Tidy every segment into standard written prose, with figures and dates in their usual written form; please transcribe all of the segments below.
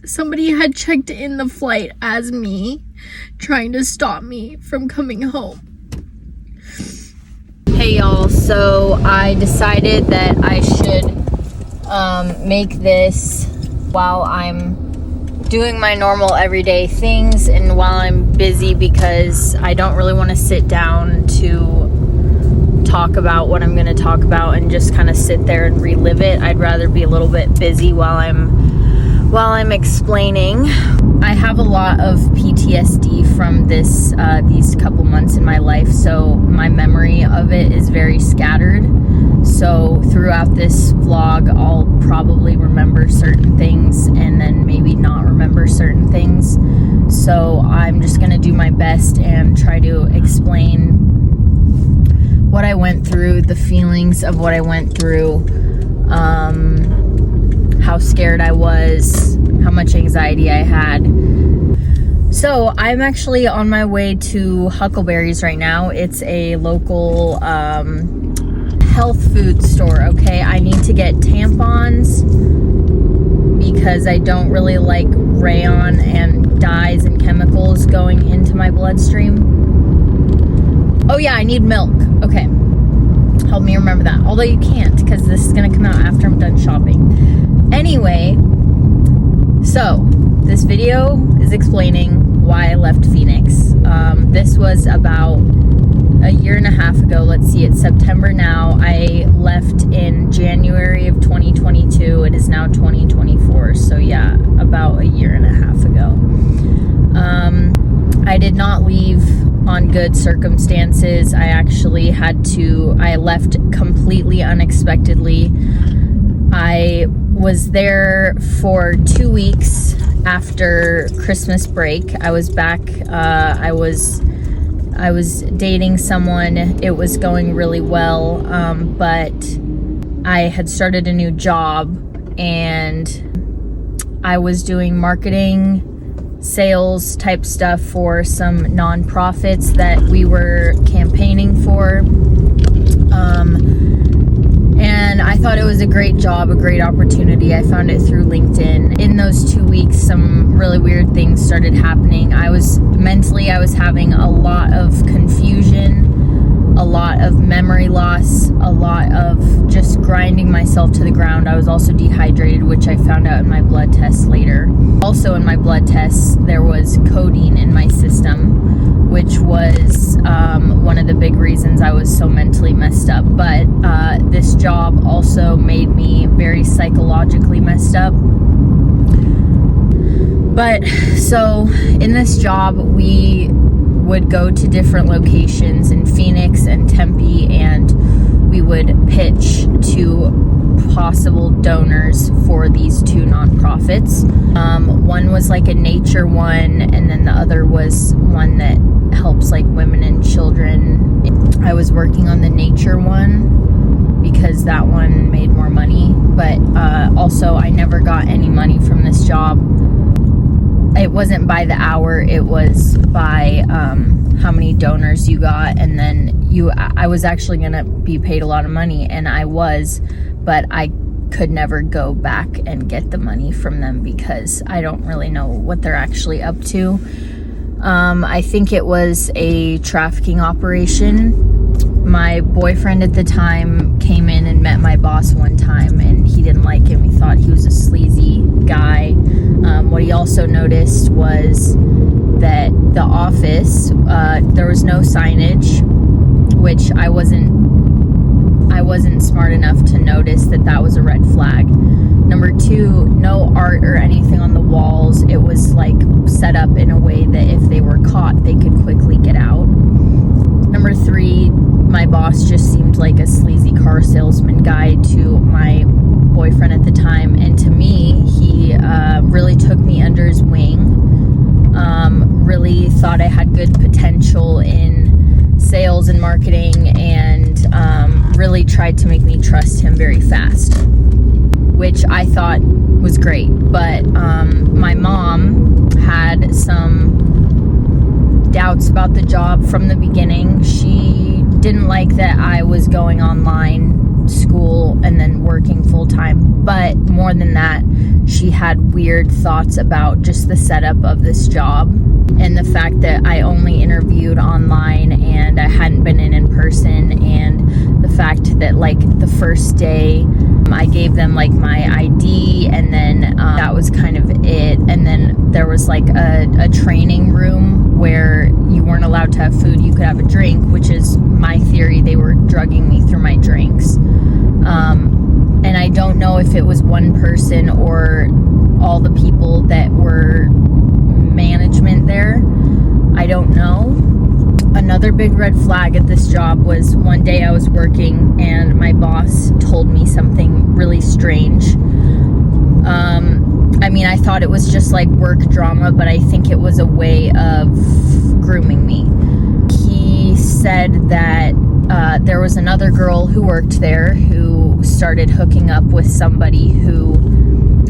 somebody had checked in the flight as me, trying to stop me from coming home. Hey y'all, so I decided that I should make this while I'm doing my normal everyday things and while I'm busy, because I don't really want to sit down to talk about what I'm going to talk about and just kind of sit there and relive it. I'd rather be a little bit busy while I'm explaining. I have a lot of PTSD from these couple months in my life, so my memory of it is very scattered. So throughout this vlog, I'll probably remember certain things and then maybe not remember certain things. So I'm just gonna do my best and try to explain what I went through, the feelings of what I went through, how scared I was, how much anxiety I had. So I'm actually on my way to Huckleberry's right now. It's a local health food store, okay? I need to get tampons because I don't really like rayon and dyes and chemicals going into my bloodstream. Oh yeah, I need milk. Okay, help me remember that. Although you can't, because this is gonna come out after I'm done shopping. Anyway, so this video is explaining why I left Phoenix. This was about a year and a half ago. Let's see, it's September now. I left in January of 2022. It is now 2024. So yeah, about a year and a half ago. I did not leave on good circumstances. I actually I left completely unexpectedly. I was there for 2 weeks after Christmas break. I was back. I was dating someone. It was going really well, but I had started a new job and I was doing marketing, sales type stuff for some nonprofits that we were campaigning for. And I thought it was a great job, a great opportunity. I found it through LinkedIn. In those 2 weeks, some really weird things started happening. I was having a lot of confusion, a lot of memory loss, a lot of just grinding myself to the ground. I was also dehydrated, which I found out in my blood tests later. Also in my blood tests, there was codeine in my system, which was one of the big reasons I was so mentally messed up. But this job also made me very psychologically messed up. But so in this job, we would go to different locations in Phoenix and Tempe, and we would pitch to possible donors for these two nonprofits. One was like a nature one, and then the other was one that helps like women and children. I was working on the nature one because that one made more money, but also I never got any money from this job. It wasn't by the hour, it was by how many donors you got, and then I was actually gonna be paid a lot of money, and I was, but I could never go back and get the money from them because I don't really know what they're actually up to. I think it was a trafficking operation. My boyfriend at the time came in and met my boss one time, and he didn't like him. He thought he was a sleazy guy. What he also noticed was that the office, there was no signage, which I wasn't smart enough to notice that was a red flag. Number two, no art or anything on the walls. It was like set up in a way that if they were caught, they could quickly get out. Number three, my boss just seemed like a sleazy car salesman guy to my boyfriend at the time, and to me, he really took me under his wing. Really thought I had good potential in sales and marketing, and really tried to make me trust him very fast, which I thought was great. But my mom had some doubts about the job from the beginning. She didn't like that I was going online school and then working full-time. But more than that, she had weird thoughts about just the setup of this job and the fact that I only interviewed online and I hadn't been in person, and the fact that like the first day I gave them like my ID, and then that was kind of it. And then there was like a training room where you weren't allowed to have food, you could have a drink, which is my theory. They were drugging me through my drinks. And I don't know if it was one person or all the people that were management there. I don't know. Another big red flag at this job was one day I was working and my boss told me something really strange. I mean, I thought it was just like work drama, but I think it was a way of grooming me. He said that there was another girl who worked there who started hooking up with somebody who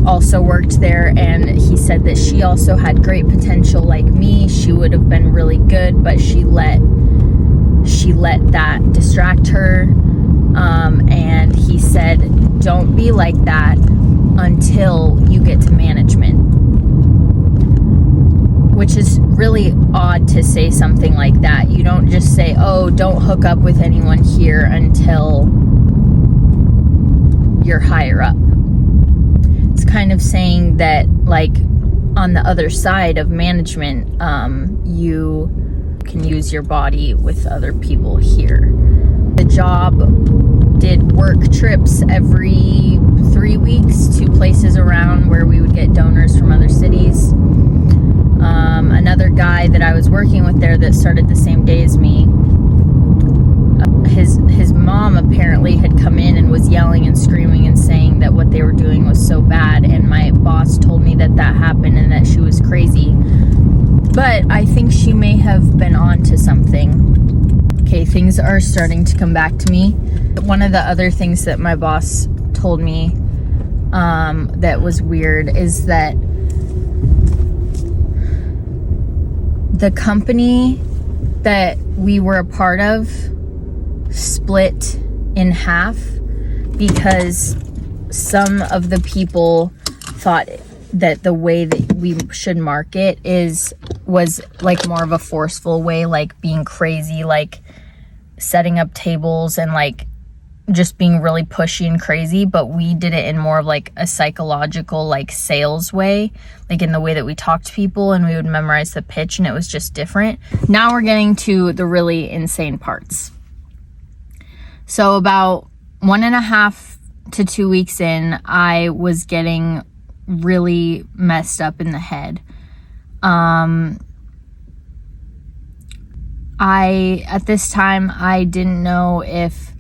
also worked there, and he said that she also had great potential like me. She would have been really good, but she let that distract her. And he said, don't be like that until you get to management, which is really odd to say something like that. You don't just say, oh, don't hook up with anyone here until you're higher up. It's kind of saying that, like, on the other side of management, you can use your body with other people here. The job did work trips every 3 weeks to places around where we would get donors from other cities. Another guy that I was working with there that started the same day as me, his mom apparently had come in and was yelling and screaming and saying that what they were doing was so bad, and my boss told me that happened and that she was crazy. But I think she may have been on to something. Okay, things are starting to come back to me. One of the other things that my boss told me that was weird is that the company that we were a part of split in half because some of the people thought that the way that we should market was like more of a forceful way, like being crazy, like setting up tables and like just being really pushy and crazy. But we did it in more of like a psychological, like sales way, like in the way that we talked to people, and we would memorize the pitch, and it was just different. Now we're getting to the really insane parts. So about 1.5 to 2 weeks in, I was getting really messed up in the head. At this time, I didn't know if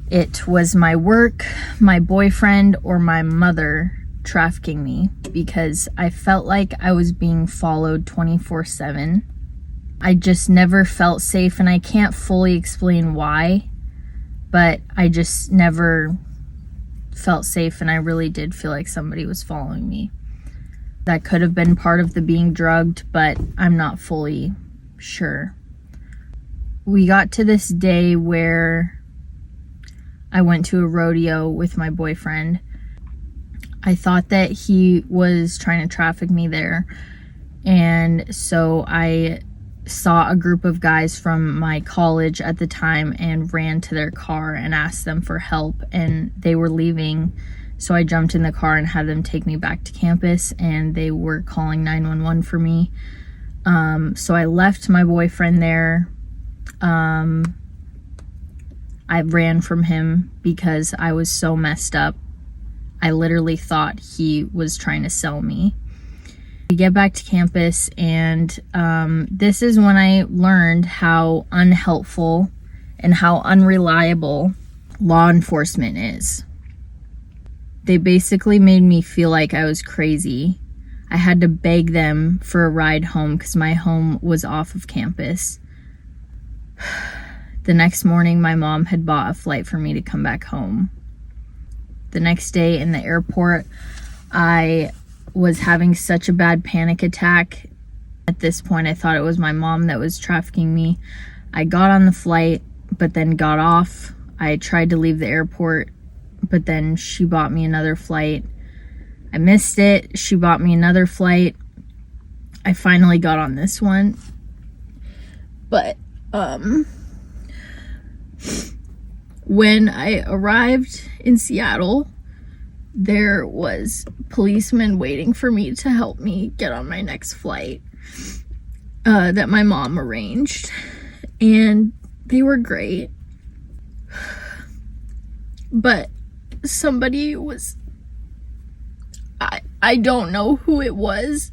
it was my work, my boyfriend, or my mother trafficking me, because I felt like I was being followed 24/7. I just never felt safe, and I can't fully explain why, but I just never felt safe, and I really did feel like somebody was following me. That could have been part of the being drugged, but I'm not fully sure. We got to this day where I went to a rodeo with my boyfriend. I thought that he was trying to traffic me there, and so I saw a group of guys from my college at the time and ran to their car and asked them for help, and they were leaving, so I jumped in the car and had them take me back to campus, and they were calling 911 for me. So I left my boyfriend there. I ran from him because I was so messed up. I literally thought he was trying to sell me. We get back to campus, and this is when I learned how unhelpful and how unreliable law enforcement is. They basically made me feel like I was crazy. I had to beg them for a ride home because my home was off of campus. The next morning, my mom had bought a flight for me to come back home. The next day in the airport, I was having such a bad panic attack. At this point, I thought it was my mom that was trafficking me. I got on the flight, but then got off I tried to leave the airport, but then she bought me another flight. I missed it. She bought me another flight. I finally got on this one. But when I arrived in Seattle, there was policemen waiting for me to help me get on my next flight that my mom arranged. And they were great. But somebody was... I don't know who it was.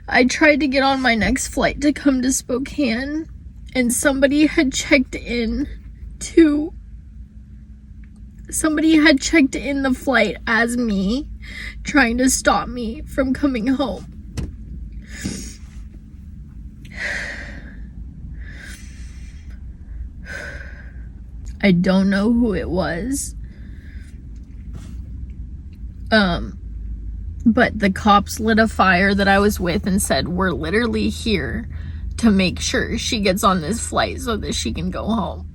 I tried to get on my next flight to come to Spokane, and somebody had checked in the flight as me, trying to stop me from coming home. I don't know who it was. But the cops lit a fire that I was with and said, we're literally here to make sure she gets on this flight so that she can go home.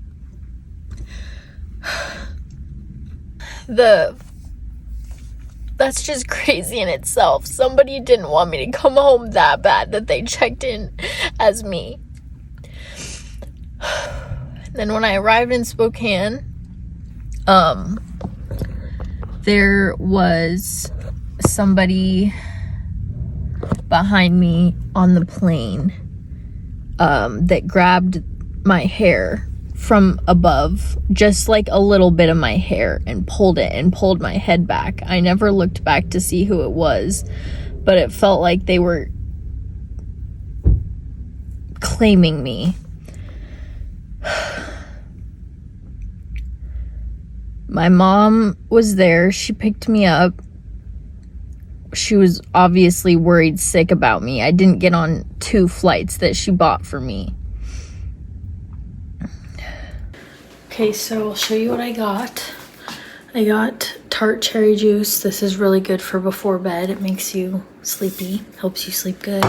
That's just crazy in itself. Somebody didn't want me to come home that bad that they checked in as me. Then when I arrived in Spokane, there was somebody behind me on the plane that grabbed my hair from above, just like a little bit of my hair, and pulled it and pulled my head back. I never looked back to see who it was, but it felt like they were claiming me. My mom was there. She picked me up. She was obviously worried sick about me. I didn't get on 2 flights that she bought for me. Okay, so I'll show you what I got. I got tart cherry juice. This is really good for before bed. It makes you sleepy, helps you sleep good.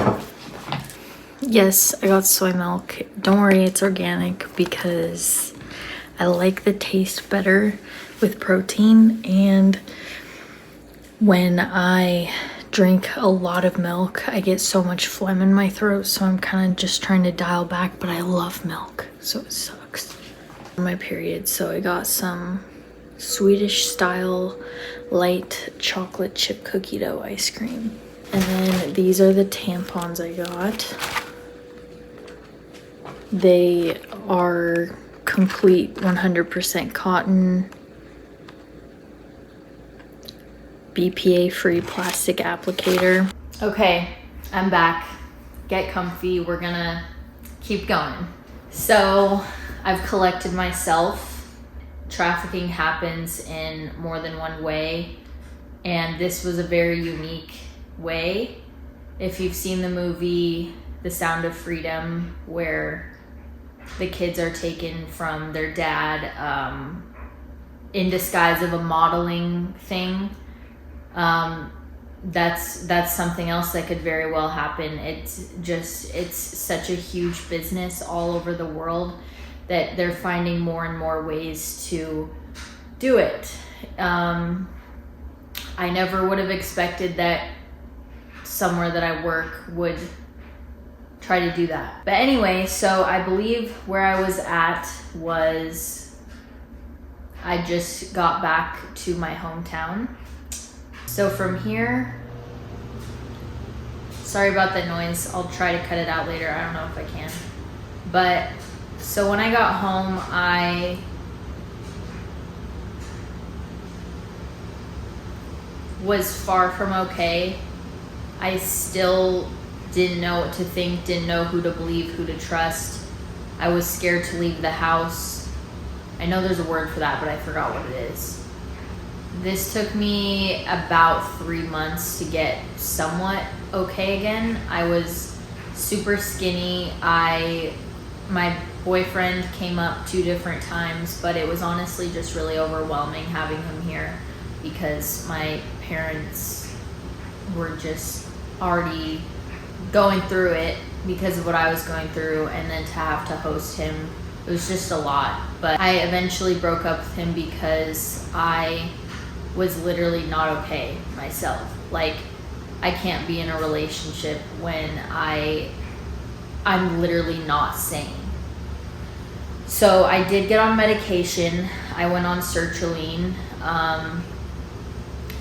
Yes, I got soy milk. Don't worry, it's organic because I like the taste better with protein, and when I drink a lot of milk, I get so much phlegm in my throat, so I'm kind of just trying to dial back, but I love milk, so it sucks. My period, so I got some Swedish style light chocolate chip cookie dough ice cream. And then these are the tampons I got. They are complete 100% cotton, BPA free plastic applicator. Okay, I'm back. Get comfy. We're gonna keep going. So I've collected myself. Trafficking happens in more than one way, and this was a very unique way. If you've seen the movie The Sound of Freedom, where the kids are taken from their dad in disguise of a modeling thing, that's something else that could very well happen. It's such a huge business all over the world that they're finding more and more ways to do it. I never would have expected that somewhere that I work would try to do that. But anyway, so I believe where I was at was I just got back to my hometown. So from here, sorry about that noise. I'll try to cut it out later. I don't know if I can. But so when I got home, I was far from okay. I still didn't know what to think, didn't know who to believe, who to trust. I was scared to leave the house. I know there's a word for that, but I forgot what it is. This took me about 3 months to get somewhat okay again. I was super skinny. My boyfriend came up 2 different times, but it was honestly just really overwhelming having him here because my parents were just already going through it because of what I was going through, and then to have to host him It was just a lot. But I eventually broke up with him because I was literally not okay myself. Like, I can't be in a relationship when I'm literally not sane. So I did get on medication. I went on sertraline.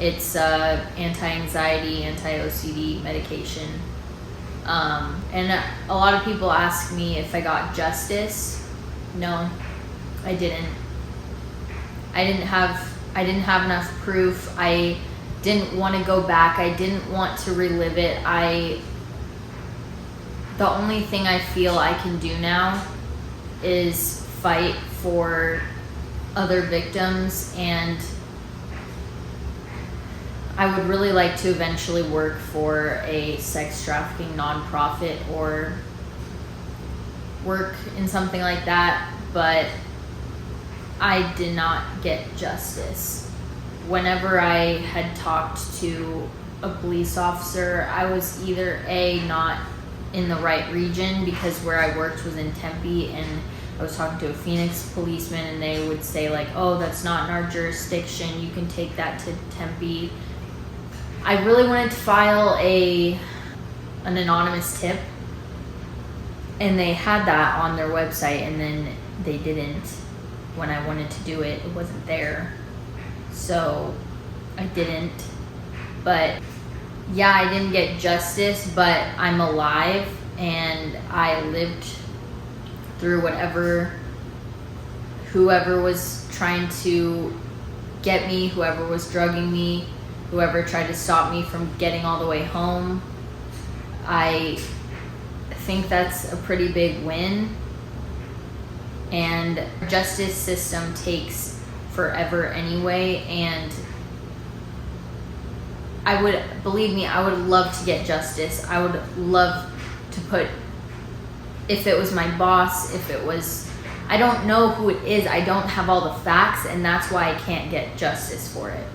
It's anti-anxiety, anti-OCD medication. And a lot of people ask me if I got justice. No, I didn't. I didn't have enough proof. I didn't want to go back. I didn't want to relive it. The only thing I feel I can do now is fight for other victims, and I would really like to eventually work for a sex trafficking nonprofit or work in something like that, but I did not get justice. Whenever I had talked to a police officer, I was either not in the right region, because where I worked was in Tempe, and I was talking to a Phoenix policeman, and they would say like, oh, that's not in our jurisdiction, you can take that to Tempe. I really wanted to file an anonymous tip, and they had that on their website, and then they didn't. When I wanted to do it, it wasn't there. So I didn't. But yeah, I didn't get justice, but I'm alive, and I lived through whoever was trying to get me, whoever was drugging me, whoever tried to stop me from getting all the way home. I think that's a pretty big win. And the justice system takes forever anyway, and I would love to get justice. I would love to put, if it was my boss, I don't know who it is, I don't have all the facts, and that's why I can't get justice for it.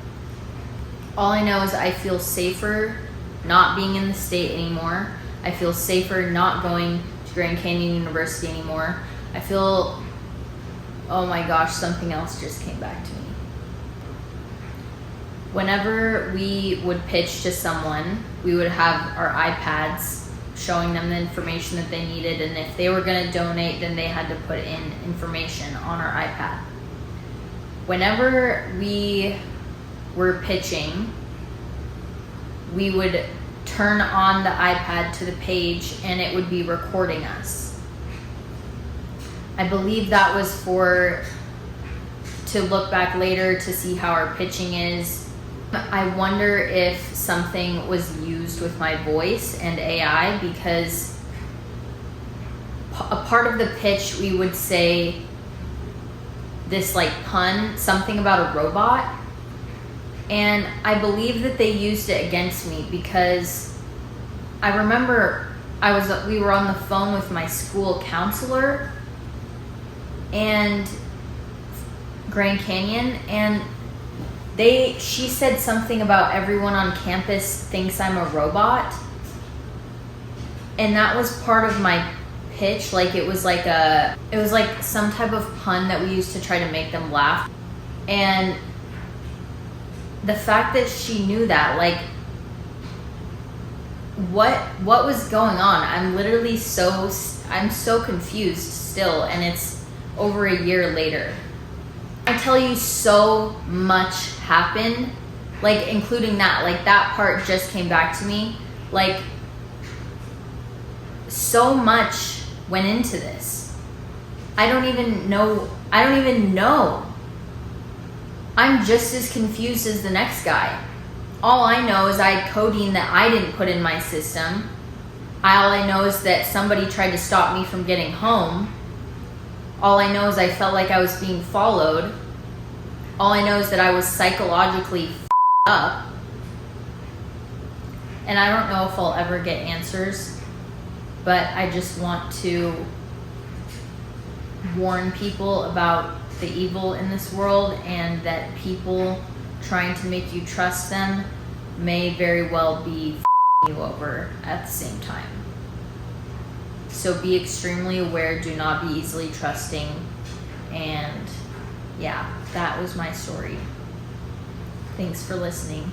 All I know is I feel safer not being in the state anymore. I feel safer not going to Grand Canyon University anymore. I feel, oh my gosh, something else just came back to me. Whenever we would pitch to someone, we would have our iPads showing them the information that they needed, and if they were going to donate, then they had to put in information on our iPad. Whenever we were pitching, we would turn on the iPad to the page, and it would be recording us. I believe that was to look back later to see how our pitching is. I wonder if something was used with my voice and AI, because a part of the pitch we would say this like pun, something about a robot, and I believe that they used it against me, because I remember we were on the phone with my school counselor and Grand Canyon, and she said something about everyone on campus thinks I'm a robot, and that was part of my pitch. Like it was like some type of pun that we used to try to make them laugh. And the fact that she knew that, like, what was going on? I'm so confused still, and it's over a year later. I tell you, so much happened, like including that, like that part just came back to me. Like so much went into this. I don't even know. I'm just as confused as the next guy. All I know is I had codeine that I didn't put in my system. All I know is that somebody tried to stop me from getting home. All I know is I felt like I was being followed. All I know is that I was psychologically up. And I don't know if I'll ever get answers, but I just want to warn people about the evil in this world, and that people trying to make you trust them may very well be you over at the same time. So be extremely aware, do not be easily trusting. And yeah, that was my story. Thanks for listening.